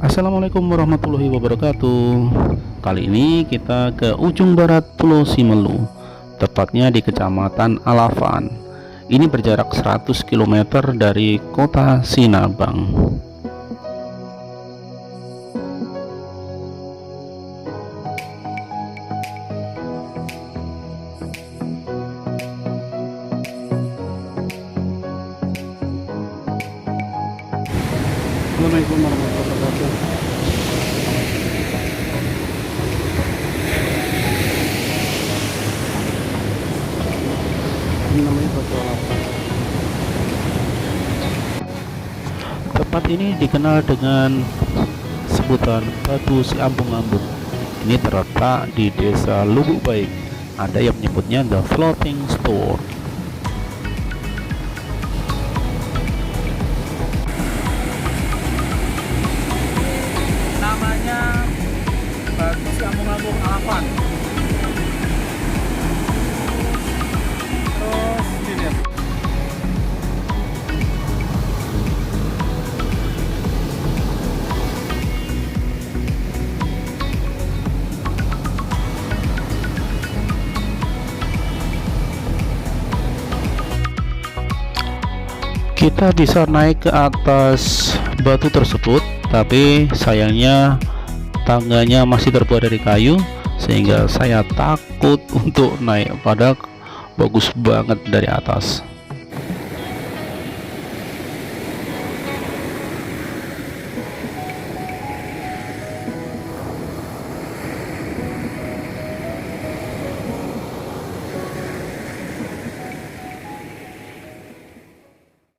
Assalamualaikum warahmatullahi wabarakatuh. Kali ini kita ke ujung barat Pulau Simelu, tepatnya di Kecamatan Alavan. Ini berjarak 100 km dari kota Sinabang. Assalamualaikum warahmatullahi wabarakatuh. Ini namanya Batu Alavan. Tempat ini dikenal dengan sebutan Batu Si Ambung-Ambung. Ini terletak di Desa Lubuk Baik. Ada yang menyebutnya The Floating Store. Namanya Batu Si Ambung-Ambung Alavan. Terus ini dia. Kita bisa naik ke atas batu tersebut, tapi sayangnya tangganya masih terbuat dari kayu sehingga saya takut untuk naik, padahal bagus banget dari atas.